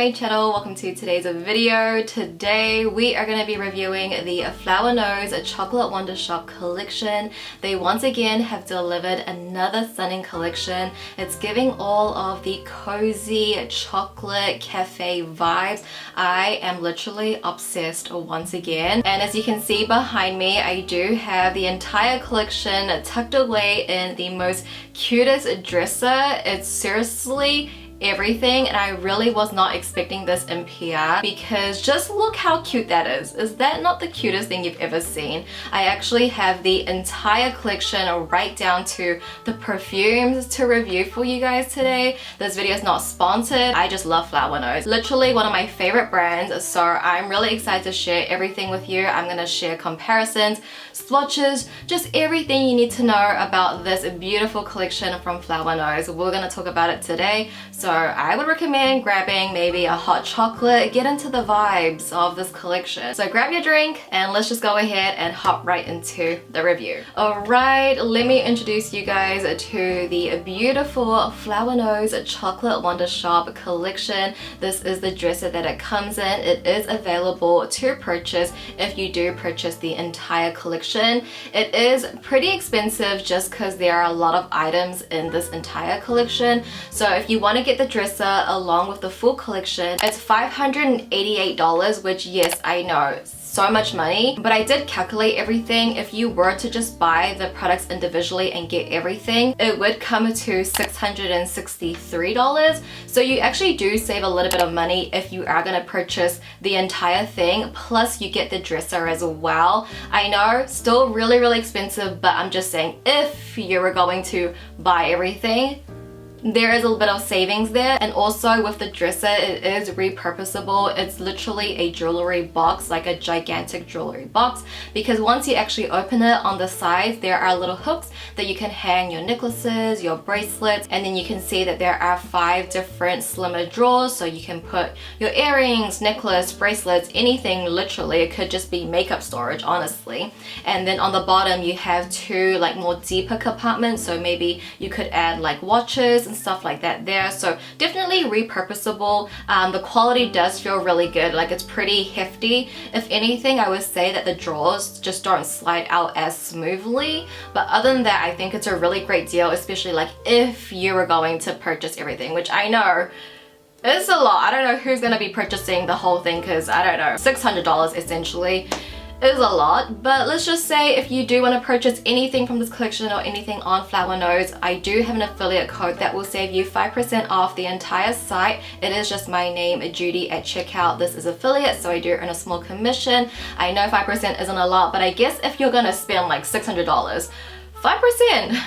my channel. Welcome to today's video. Today we are going to be reviewing the Flower Nose Chocolate Wonder Shop collection. They once again have delivered another stunning collection. It's giving all of the cozy chocolate cafe vibes. I am literally obsessed once again, and as you can see behind me, I do have the entire collection tucked away in the most cutest dresser. It's seriously everything, and I really was not expecting this in PR because just look how cute that is. Is that not the cutest thing you've ever seen? I actually have the entire collection right down to the perfumes to review for you guys today. This video is not sponsored. I just love Flower Nose. Literally one of my favorite brands, so I'm really excited to share everything with you. I'm gonna share comparisons, swatches, just everything you need to know about this beautiful collection from Flower Nose. We're gonna talk about it today. So I would recommend grabbing maybe a hot chocolate, get into the vibes of this collection. So grab your drink and let's just go ahead and hop right into the review. Alright, let me introduce you guys to the beautiful Flower Nose Chocolate Wonder Shop collection. This is the dresser that it comes in. It is available to purchase if you do purchase the entire collection. It is pretty expensive just because there are a lot of items in this entire collection. So if you want to get the dresser along with the full collection, it's $588, which yes, I know, so much money, but I did calculate everything. If you were to just buy the products individually and get everything, it would come to $663. So you actually do save a little bit of money if you are going to purchase the entire thing, plus you get the dresser as well. I know, still really expensive, but I'm just saying if you were going to buy everything, there is a little bit of savings there. And also with the dresser, it is repurposable. It's literally a jewelry box, like a gigantic jewelry box, because once you actually open it, on the sides there are little hooks that you can hang your necklaces, your bracelets, and then you can see that there are 5 different slimmer drawers, so you can put your earrings, necklace, bracelets, anything. Literally it could just be makeup storage, honestly. And then on the bottom you have 2 like more deeper compartments, so maybe you could add like watches and stuff like that there. So definitely repurposable. The quality does feel really good, like it's pretty hefty. If anything, I would say that the drawers just don't slide out as smoothly, but other than that, I think it's a really great deal, especially like if you were going to purchase everything, which I know is a lot. I don't know who's going to be purchasing the whole thing, because I don't know, $600 essentially is a lot. But let's just say if you do want to purchase anything from this collection or anything on Flower Nose, I do have an affiliate code that will save you 5% off the entire site. It is just my name, Judy, at checkout. This is affiliate, so I do earn a small commission. I know 5% isn't a lot, but I guess if you're gonna spend like $600, 5%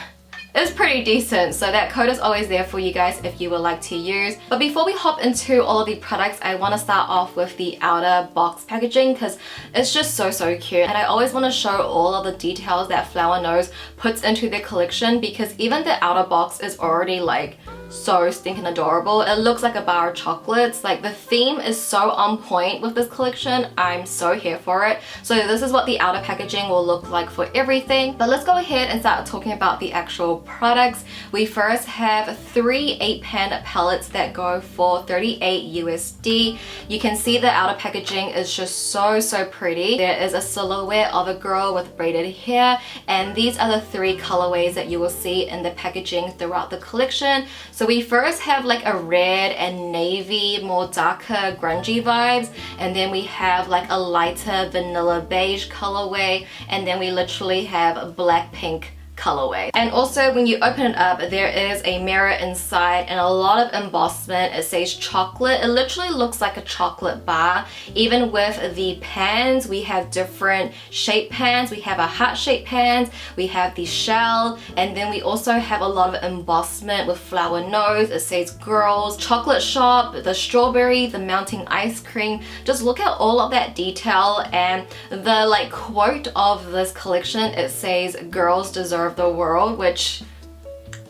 is pretty decent, so that code is always there for you guys if you would like to use. But before we hop into all of the products, I want to start off with the outer box packaging because it's just so cute, and I always want to show all of the details that Flower Nose puts into their collection, because even the outer box is already like so stinking adorable. It looks like a bar of chocolates. Like the theme is so on point with this collection. I'm so here for it. So this is what the outer packaging will look like for everything. But let's go ahead and start talking about the actual products. We first have 3 8-pan palettes that go for $38 USD. You can see the outer packaging is just so pretty. There is a silhouette of a girl with braided hair, and these are the 3 colorways that you will see in the packaging throughout the collection. So we first have like a red and navy, more darker grungy vibes, and then we have like a lighter vanilla beige colorway, and then we literally have black pink colorway. And also when you open it up, there is a mirror inside and a lot of embossment. It says chocolate. It literally looks like a chocolate bar. Even with the pans, we have different shape pans. We have a heart shaped pans, we have the shell, and then we also have a lot of embossment with Flower Nose. It says girls, chocolate shop, the strawberry, the mounting ice cream. Just look at all of that detail, and the like quote of this collection, it says girls deserve the world, which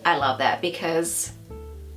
I love that because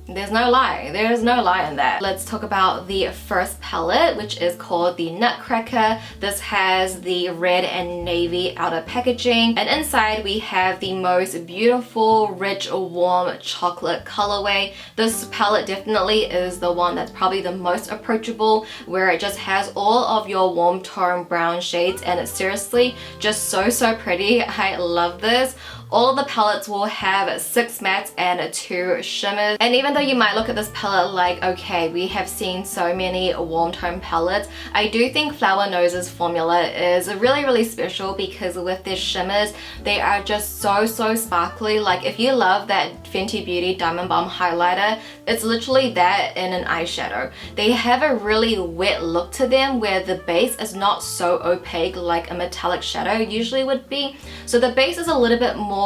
There's no lie. There's no lie in that. Let's talk about the first palette, which is called the Nutcracker. This has the red and navy outer packaging, and inside we have the most beautiful, rich, warm chocolate colorway. This palette definitely is the one that's probably the most approachable, where it just has all of your warm tone brown shades, and it's seriously just so pretty. I love this. All of the palettes will have 6 mattes and 2 shimmers, and even though you might look at this palette like, okay, we have seen so many warm tone palettes, I do think Flower Nose's formula is really special, because with their shimmers, they are just so sparkly. Like, if you love that Fenty Beauty Diamond Bomb highlighter, it's literally that in an eyeshadow. They have a really wet look to them, where the base is not so opaque like a metallic shadow usually would be. So the base is a little bit more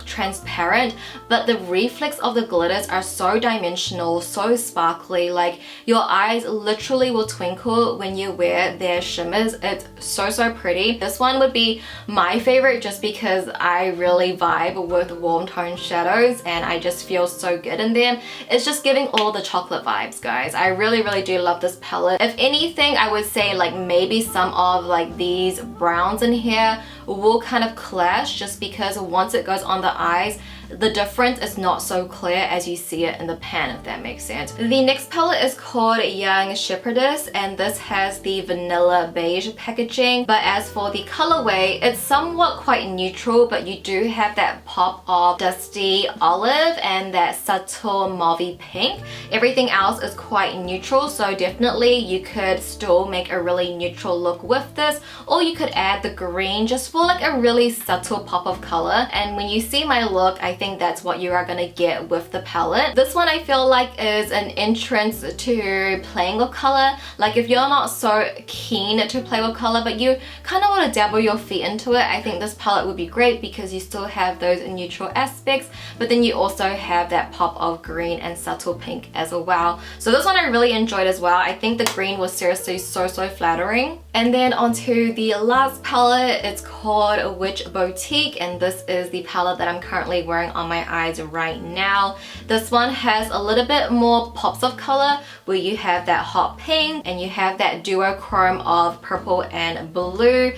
transparent, but the reflex of the glitters are so dimensional, so sparkly. Like, your eyes literally will twinkle when you wear their shimmers. It's so pretty. This one would be my favorite just because I really vibe with warm tone shadows and I just feel so good in them. It's just giving all the chocolate vibes, guys. I really do love this palette. If anything, I would say like maybe some of like these browns in here will kind of clash, just because once it goes on the eyes, the difference is not so clear as you see it in the pan, if that makes sense. The next palette is called Young Shepherdess, and this has the vanilla beige packaging, but as for the colorway, it's somewhat quite neutral, but you do have that pop of dusty olive and that subtle mauvey pink. Everything else is quite neutral, so definitely you could still make a really neutral look with this, or you could add the green just for like a really subtle pop of color. And when you see my look, I think that's what you are gonna get with the palette. This one I feel like is an entrance to playing with color. Like, if you're not so keen to play with color but you kind of want to dabble your feet into it, I think this palette would be great, because you still have those neutral aspects, but then you also have that pop of green and subtle pink as well. So this one I really enjoyed as well. I think the green was seriously so flattering. And then onto the last palette, it's called Witch Boutique, and this is the palette that I'm currently wearing on my eyes right now. This one has a little bit more pops of color, where you have that hot pink and you have that duochrome of purple and blue.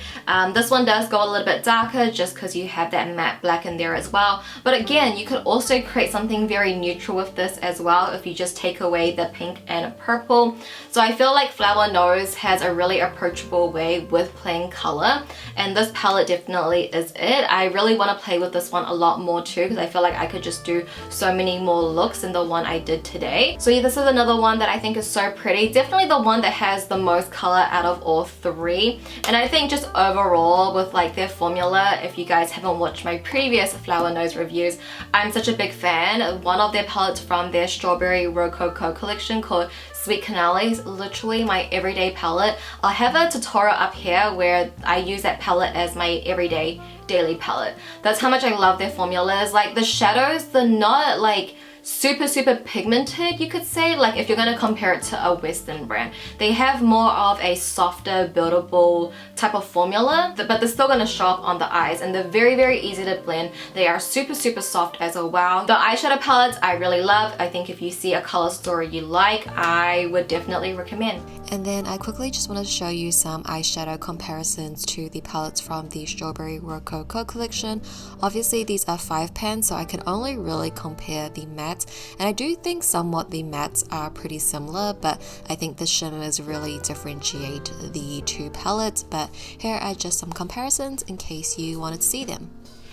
This one does go a little bit darker just because you have that matte black in there as well. But again, you could also create something very neutral with this as well if you just take away the pink and purple. So I feel like Flower Nose has a really approachable way with playing color, and this palette definitely is it. I really want to play with this one a lot more too, because I feel like I could just do so many more looks than the one I did today. So yeah, this is another one that I think is so pretty. Definitely the one that has the most color out of all three. And I think just overall with like their formula, if you guys haven't watched my previous Flower Nose reviews, I'm such a big fan. One of their palettes from their Strawberry Rococo collection called Sweet Canales, literally my everyday palette. I'll have a tutorial up here where I use that palette as my everyday daily palette. That's how much I love their formulas. Like, the shadows, they're not like super pigmented, you could say. Like, if you're gonna compare it to a Western brand, they have more of a softer buildable type of formula, but they're still gonna show up on the eyes, and they're very easy to blend. They are super soft as well. The eyeshadow palettes I really love. I think if you see a color story you like, I would definitely recommend. And then I quickly just want to show you some eyeshadow comparisons to the palettes from the Strawberry Rococo collection. Obviously these are 5 pans, so I can only really compare the mattes, and I do think somewhat the mattes are pretty similar, but I think the shimmers really differentiate the two palettes. But here are just some comparisons in case you wanted to see them.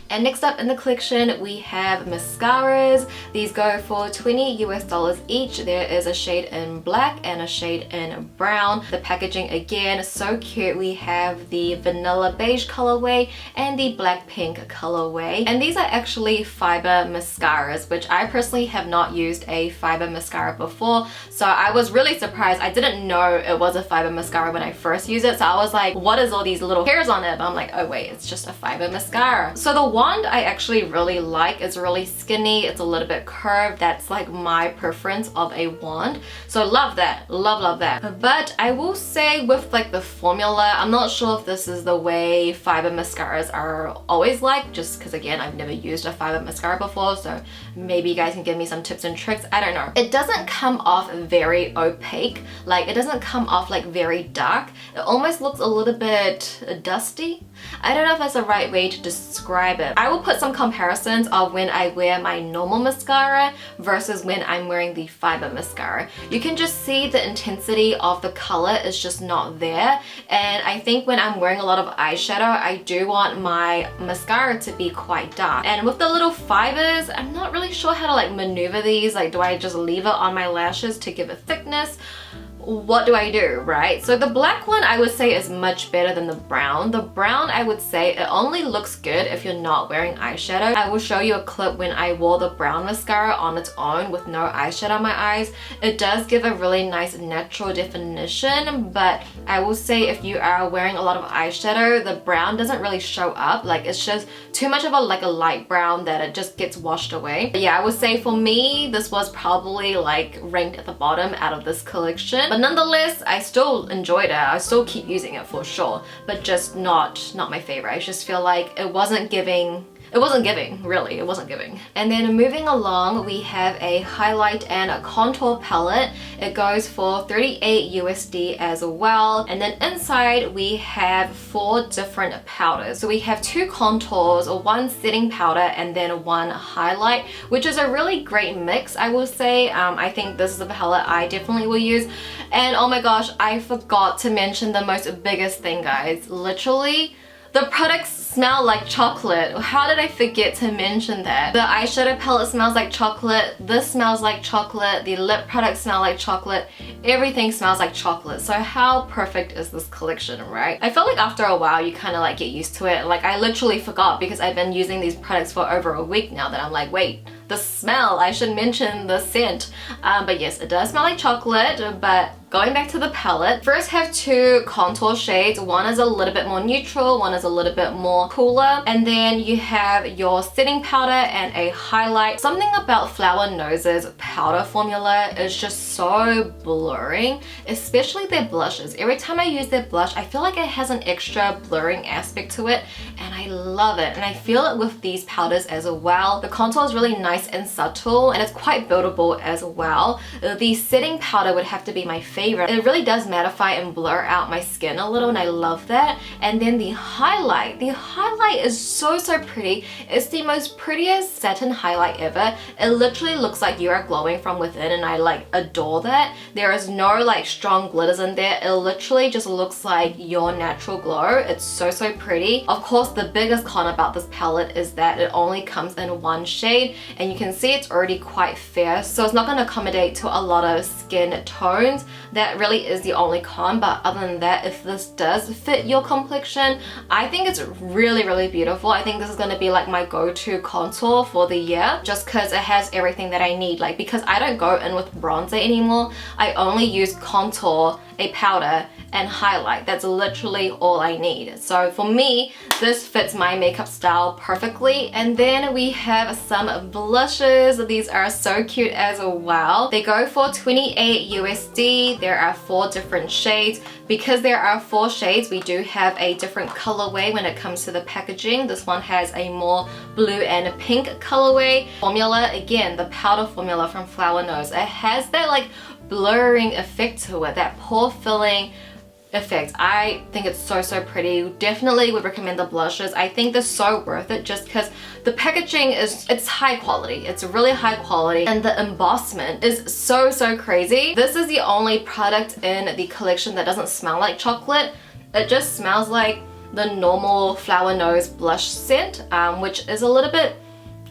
And next up in the collection, we have mascaras. These go for $20 US each. There is a shade in black and a shade in brown. The packaging, again, so cute. We have the vanilla beige colorway and the black pink colorway. And these are actually fiber mascaras, which I personally have not used a fiber mascara before. So I was really surprised. I didn't know it was a fiber mascara when I first used it. So I was like, what is all these little hairs on it? But I'm like, oh wait, it's just a fiber mascara. So the wand I actually really like. It's really skinny, it's a little bit curved. That's like my preference of a wand. So love that, love that. But I will say with like the formula, I'm not sure if this is the way fiber mascaras are always like, just because again, I've never used a fiber mascara before, so maybe you guys can give me some tips and tricks. I don't know. It doesn't come off very opaque, like it doesn't come off like very dark. It almost looks a little bit dusty. I don't know if that's the right way to describe it. I will put some comparisons of when I wear my normal mascara versus when I'm wearing the fiber mascara. You can just see the intensity of the color is just not there, and I think when I'm wearing a lot of eyeshadow, I do want my mascara to be quite dark. And with the little fibers, I'm not really sure how to like maneuver these. Like, do I just leave it on my lashes to give it thickness? What do I do, right? So the black one I would say is much better than the brown. The brown I would say it only looks good if you're not wearing eyeshadow. I will show you a clip when I wore the brown mascara on its own with no eyeshadow on my eyes. It does give a really nice natural definition, but I will say if you are wearing a lot of eyeshadow, the brown doesn't really show up. Like, it's just too much of a light brown that it just gets washed away. But yeah, I would say for me, this was probably like ranked at the bottom out of this collection. But nonetheless, I still enjoyed it. I still keep using it for sure, but just not my favorite. I just feel like it wasn't giving, really, it wasn't giving. And then moving along, we have a highlight and a contour palette. It goes for 38 USD as well. And then inside we have 4 different powders. So we have 2 contours, 1 setting powder, and then 1 highlight, which is a really great mix, I will say. I think this is a palette I definitely will use. And oh my gosh, I forgot to mention the most biggest thing, guys. Literally, the products smell like chocolate. How did I forget to mention that? The eyeshadow palette smells like chocolate. This smells like chocolate. The lip products smell like chocolate. Everything smells like chocolate. So how perfect is this collection, right? I feel like after a while you kind of like get used to it. Like, I literally forgot because I've been using these products for over a week now that I'm like, wait, the smell, I should mention the scent. But yes, it does smell like chocolate. But going back to the palette, first have 2 contour shades. One is a little bit more neutral, one is a little bit more cooler, and then you have your setting powder and a highlight. Something about Flower Nose's powder formula is just so blurring, especially their blushes. Every time I use their blush, I feel like it has an extra blurring aspect to it, and I love it. And I feel it with these powders as well. The contour is really nice and subtle, and it's quite buildable as well. The setting powder would have to be my favorite. It really does mattify and blur out my skin a little, and I love that. And then the highlight is so pretty. It's the most prettiest satin highlight ever. It literally looks like you are glowing from within, and I like adore that. There is no like strong glitters in there. It literally just looks like your natural glow. It's so pretty. Of course, the biggest con about this palette is that it only comes in 1 shade, and you can see it's already quite fair, so it's not going to accommodate to a lot of skin tones. That really is the only con, but other than that, if this does fit your complexion, I think it's really beautiful. I think this is going to be like my go-to contour for the year, just because it has everything that I need. Like, because I don't go in with bronzer anymore, I only use contour, a powder, and highlight. That's literally all I need. So for me, this fits my makeup style perfectly. And then we have some blushes. These are so cute as well. They go for 28 USD. There are 4 different shades. Because there are 4 shades, we do have a different colorway when it comes to the packaging. This one has a more blue and pink colorway. Formula, again, the powder formula from Flower Nose. It has that like blurring effect to it, that pore filling effect. I think it's so pretty. Definitely would recommend the blushes. I think they're so worth it just because the packaging it's high quality. It's really high quality, and the embossment is so crazy. This is the only product in the collection that doesn't smell like chocolate. It just smells like the normal Flower Nose blush scent, which is a little bit,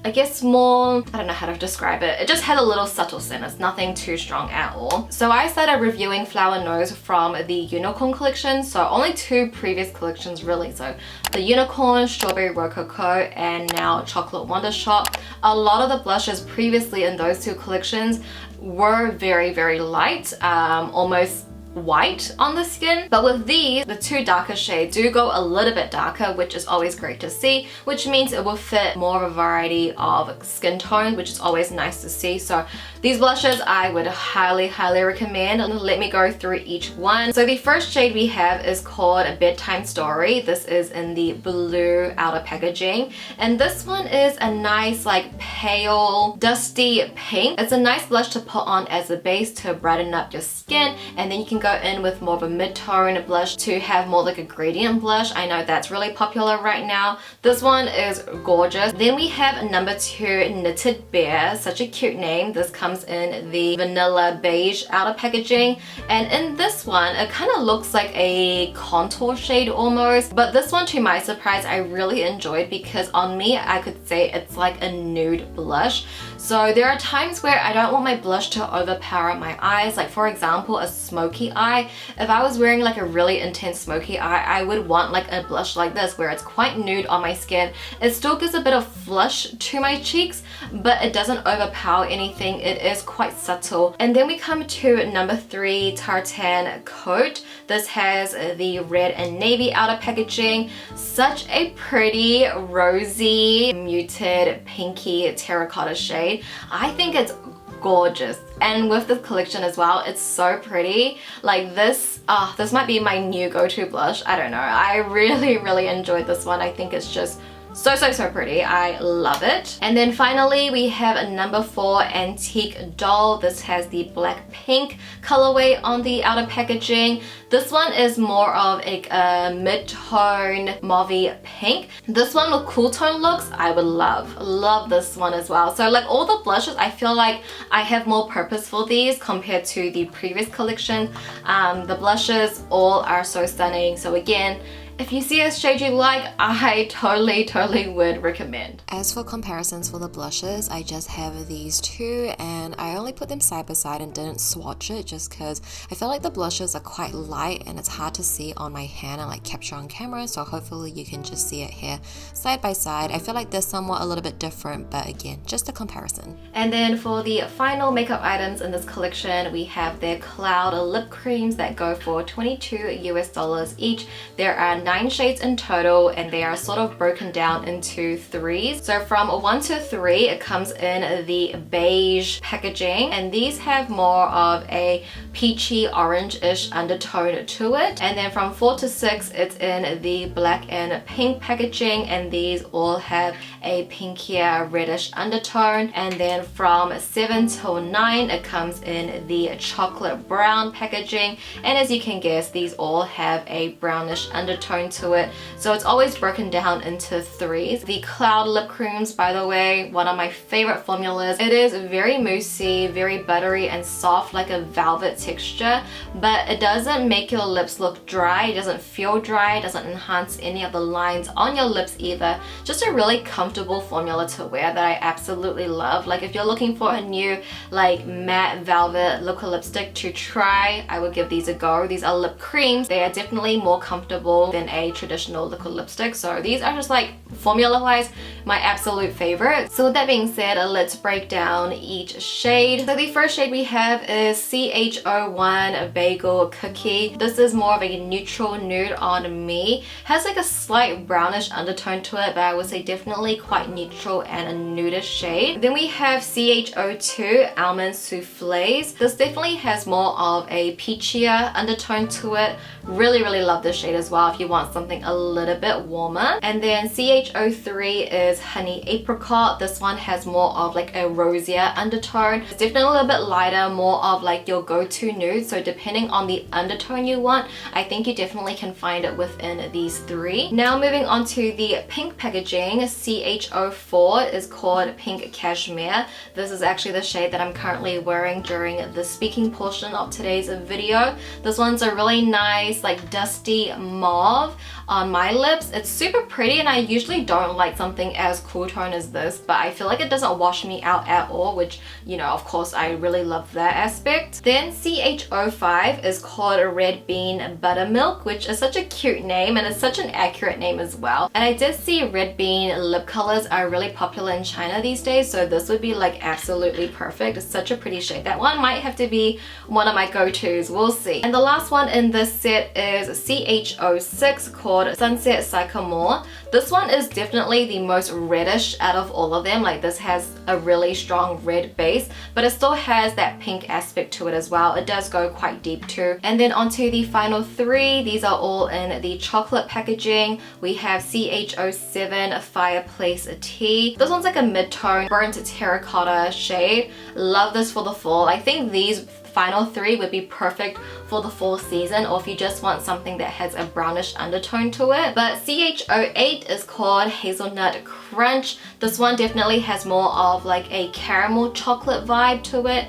I guess, more, I don't know how to describe it. It just had a little subtle scent. It's nothing too strong at all. So I started reviewing Flower Nose from the Unicorn collection. So only 2 previous collections really. So the Unicorn, Strawberry Rococo, and now Chocolate Wonder Shot. A lot of the blushes previously in those 2 collections were very light, almost white on the skin. But with these, the two darker shades do go a little bit darker, which is always great to see, which means it will fit more of a variety of skin tone, which is always nice to see. So these blushes I would highly recommend. Let me go through each one. So the first shade we have is called Bedtime Story. This is in the blue outer packaging, and this one is a nice like pale dusty pink. It's a nice blush to put on as a base to brighten up your skin, and then you can go in with more of a mid-tone blush to have more like a gradient blush. I know that's really popular right now. This one is gorgeous. Then we have number 2, Knitted Bear. Such a cute name. This comes in the vanilla beige outer packaging, and in this one it kind of looks like a contour shade almost, but this one, to my surprise, I really enjoyed because on me I could say it's like a nude blush. So there are times where I don't want my blush to overpower my eyes, like for example a smoky eye. If I was wearing like a really intense smoky eye, I would want like a blush like this where it's quite nude on my skin. It still gives a bit of flush to my cheeks, but it doesn't overpower anything. It is quite subtle. And then we come to number 3, Tartan Coat. This has the red and navy outer packaging. Such a pretty rosy muted pinky terracotta shade. I think it's gorgeous, and with this collection as well, it's so pretty. Like this might be my new go-to blush. I don't know, I really enjoyed this one. I think it's just so pretty. I love it. And then finally we have a number 4, Antique Doll. This has the black pink colorway on the outer packaging. This one is more of a mid-tone mauvey pink. This one with cool tone looks I would love this one as well. So like all the blushes, I feel like I have more purpose for these compared to the previous collection. The blushes all are so stunning. So again, if you see a shade you like, I totally would recommend. As for comparisons for the blushes, I just have these two, and I only put them side by side and didn't swatch it just because I feel like the blushes are quite light and it's hard to see on my hand and like capture on camera, so hopefully you can just see it here side by side. I feel like they're somewhat a little bit different, but again, just a comparison. And then for the final makeup items in this collection, we have their cloud lip creams that go for $22 US each. There are 9 shades in total, and they are sort of broken down into 3s. So from 1 to 3, it comes in the beige packaging, and these have more of a peachy orange-ish undertone to it. And then from 4 to 6, it's in the black and pink packaging, and these all have a pinkier reddish undertone. And then from 7 till 9, it comes in the chocolate brown packaging, and as you can guess, these all have a brownish undertone to it. So it's always broken down into 3s. The cloud lip creams, by the way, one of my favorite formulas. It is very moussey, very buttery and soft, like a velvet texture, but it doesn't make your lips look dry. It doesn't feel dry. It doesn't enhance any of the lines on your lips either. Just a really comfortable formula to wear that I absolutely love. Like if you're looking for a new like matte velvet liquid lipstick to try, I would give these a go. These are lip creams. They are definitely more comfortable than a traditional liquid lipstick, so these are just like formula wise my absolute favorite. So with that being said, let's break down each shade. So the first shade we have is CH09 Bagel Cookie. This is more of a neutral nude on me. Has like a slight brownish undertone to it, but I would say definitely quite neutral and a nudish shade. Then we have CH02 Almond Soufflés. This definitely has more of a peachier undertone to it. Really love this shade as well if you want something a little bit warmer. And then CH03 is Honey Apricot. This one has more of like a rosier undertone. It's definitely a little bit lighter, more of like your go-to nude, so depending on the undertone you want, I think you definitely can find it within these 3. Now moving on to the pink packaging, CH04 is called Pink Cashmere. This is actually the shade that I'm currently wearing during the speaking portion of today's video. This one's a really nice nice like dusty mauve on my lips. It's super pretty, and I usually don't like something as cool tone as this, but I feel like it doesn't wash me out at all, which, you know, of course I really love that aspect. Then CH05 is called Red Bean Buttermilk, which is such a cute name, and it's such an accurate name as well. And I did see red bean lip colors are really popular in China these days, so this would be like absolutely perfect. It's such a pretty shade. That one might have to be one of my go-tos, we'll see. And the last one in this set is CH06 called Sunset Sycamore. This one is definitely the most reddish out of all of them. Like, this has a really strong red base, but it still has that pink aspect to it as well. It does go quite deep too. And then onto the final three. These are all in the chocolate packaging. We have CH07 Fireplace Tea. This one's like a mid-tone burnt terracotta shade. Love this for the fall. I think these final three would be perfect for the fall season, or if you just want something that has a brownish undertone to it. But CH08 is called Hazelnut Crunch. This one definitely has more of like a caramel chocolate vibe to it.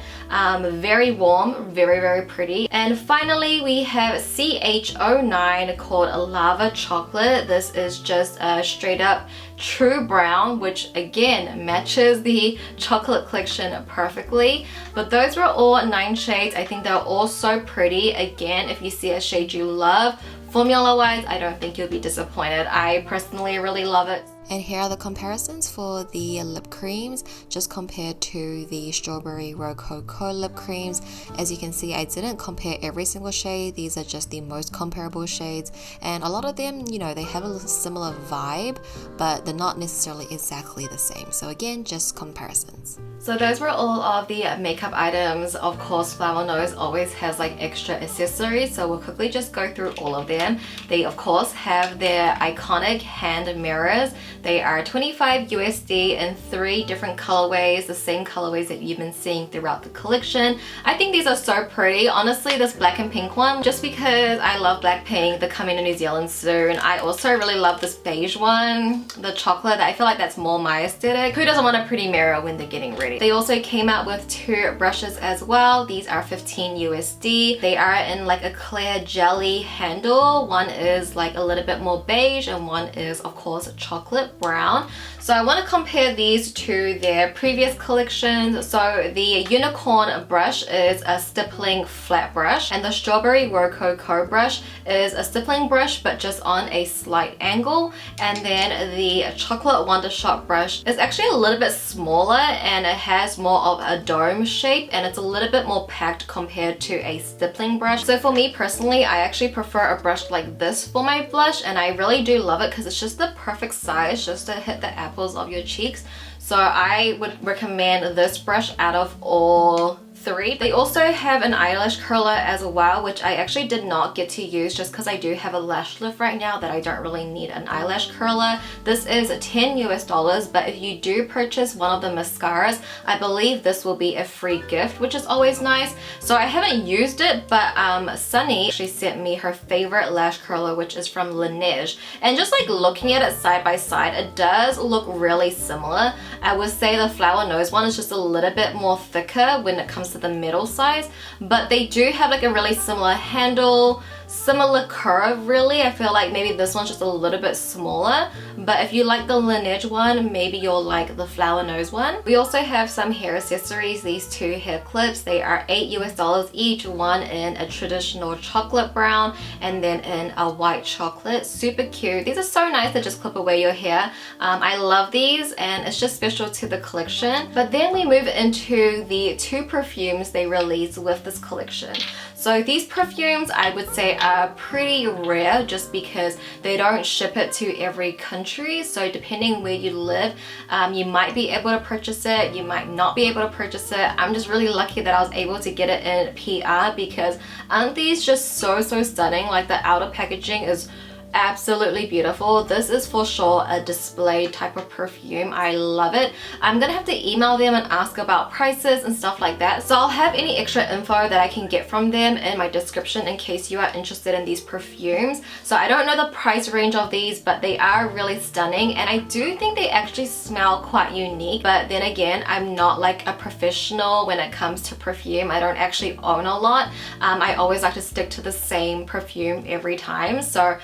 Very warm, very pretty. And finally we have CH09 called Lava Chocolate. This is just a straight up true brown, which again matches the chocolate collection perfectly. But those were all 9 shades. I think they're all so pretty. Again, if you see a shade you love, formula wise, I don't think you'll be disappointed. I personally really love it. And here are the comparisons for the lip creams, just compared to the Strawberry Rococo lip creams. As you can see, I didn't compare every single shade. These are just the most comparable shades, and a lot of them, you know, they have a similar vibe, but they're not necessarily exactly the same. So again, just comparisons. So those were all of the makeup items. Of course, Flower Nose always has like extra accessories, so we'll quickly just go through all of them. They of course have their iconic hand mirrors. They are 25 USD in 3 different colorways, the same colorways that you've been seeing throughout the collection. I think these are so pretty. Honestly, this black and pink one, just because I love Blackpink, they're coming to New Zealand soon. I also really love this beige one, the chocolate. I feel like that's more my aesthetic. Who doesn't want a pretty mirror when they're getting ready? They also came out with 2 brushes as well. These are 15 USD. They are in like a clear jelly handle. One is like a little bit more beige, and one is of course chocolate brown. So I want to compare these to their previous collections. So the unicorn brush is a stippling flat brush, and the strawberry rococo brush is a stippling brush but just on a slight angle. And then the chocolate wonder shot brush is actually a little bit smaller, and it has more of a dome shape, and it's a little bit more packed compared to a stippling brush. So for me personally, I actually prefer a brush like this for my blush, and I really do love it because it's just the perfect size just to hit the apples of your cheeks. So I would recommend this brush out of all 3. They also have an eyelash curler as well, which I actually did not get to use just because I do have a lash lift right now that I don't really need an eyelash curler. This is $10 US, but if you do purchase one of the mascaras, I believe this will be a free gift, which is always nice. So I haven't used it, but Sunny, she sent me her favorite lash curler, which is from Laneige. And just like looking at it side by side, it does look really similar. I would say the Flower Nose one is just a little bit more thicker when it comes to the middle size, but they do have like a really similar handle, similar curve really. I feel like maybe this one's just a little bit smaller, but if you like the Laneige one, maybe you'll like the Flower Nose one. We also have some hair accessories. These 2 hair clips, they are $8 US each, one in a traditional chocolate brown and then in a white chocolate. Super cute. These are so nice to just clip away your hair. I love these, and it's just special to the collection. But then we move into the 2 perfumes they released with this collection. So these perfumes I would say are pretty rare just because they don't ship it to every country. So depending where you live, you might be able to purchase it, you might not be able to purchase it. I'm just really lucky that I was able to get it in PR because aren't these just so stunning? Like the outer packaging is absolutely beautiful. This is for sure a display type of perfume. I love it. I'm gonna have to email them and ask about prices and stuff like that. So I'll have any extra info that I can get from them in my description in case you are interested in these perfumes. So I don't know the price range of these, but they are really stunning, and I do think they actually smell quite unique. But then again, I'm not like a professional when it comes to perfume. I don't actually own a lot. I always like to stick to the same perfume every time. So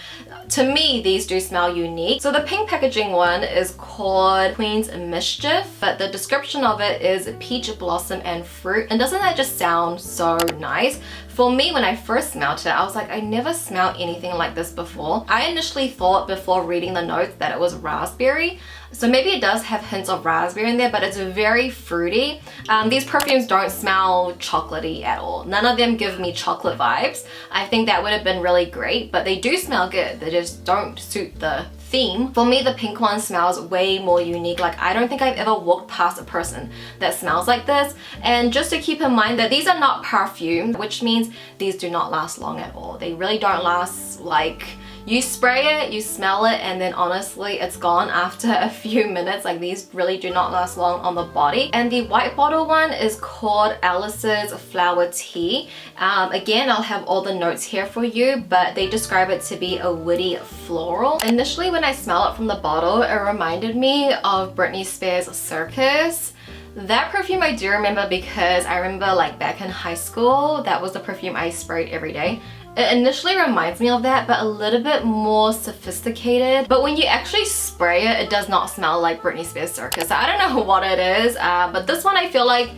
to me, these do smell unique. So the pink packaging one is called Queen's Mischief, but the description of it is peach blossom and fruit. And doesn't that just sound so nice? For me, when I first smelled it, I was like, I never smelled anything like this before. I initially thought before reading the notes that it was raspberry. So maybe it does have hints of raspberry in there, but it's very fruity. These perfumes don't smell chocolatey at all. None of them give me chocolate vibes. I think that would have been really great, but they do smell good. They just don't suit the theme. For me, the pink one smells way more unique. Like, I don't think I've ever walked past a person that smells like this. And just to keep in mind that these are not perfume, which means these do not last long at all. They really don't last. Like, you spray it, you smell it, and then honestly it's gone after a few minutes. Like, these really do not last long on the body. And the white bottle one is called Alice's Flower Tea. Again, I'll have all the notes here for you, but they describe it to be a woody floral. Initially when I smell it from the bottle, it reminded me of Britney Spears' Circus. That perfume I do remember because I remember like back in high school, that was the perfume I sprayed every day. It initially reminds me of that, but a little bit more sophisticated. But when you actually spray it, it does not smell like Britney Spears Circus. I don't know what it is, but this one I feel like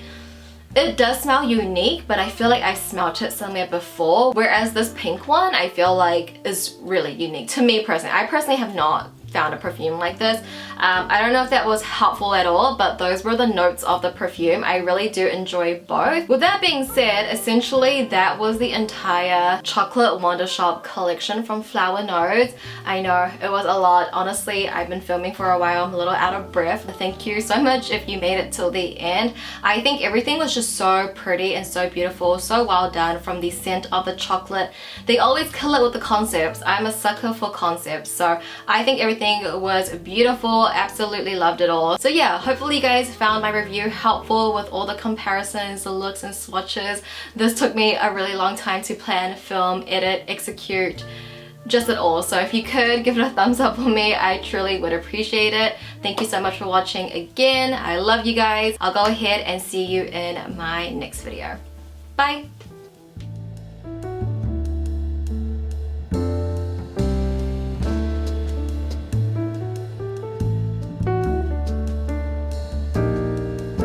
it does smell unique, but I feel like I smelled it somewhere before. Whereas this pink one, I feel like is really unique to me personally. I personally have not found a perfume like this. I don't know if that was helpful at all, but those were the notes of the perfume. I really do enjoy both. With that being said, essentially that was the entire Chocolate Wonder Shop collection from Flower Nodes. I know it was a lot. Honestly, I've been filming for a while. I'm a little out of breath. Thank you so much if you made it till the end. I think everything was just so pretty and so beautiful, so well done. From the scent of the chocolate, they always kill it with the concepts. I'm a sucker for concepts, so I think everything was beautiful. Absolutely loved it all. So yeah, hopefully you guys found my review helpful with all the comparisons, the looks and swatches. This took me a really long time to plan, film, edit, execute, just it all. So if you could give it a thumbs up for me, I truly would appreciate it. Thank you so much for watching again. I love you guys. I'll go ahead and see you in my next video. Bye!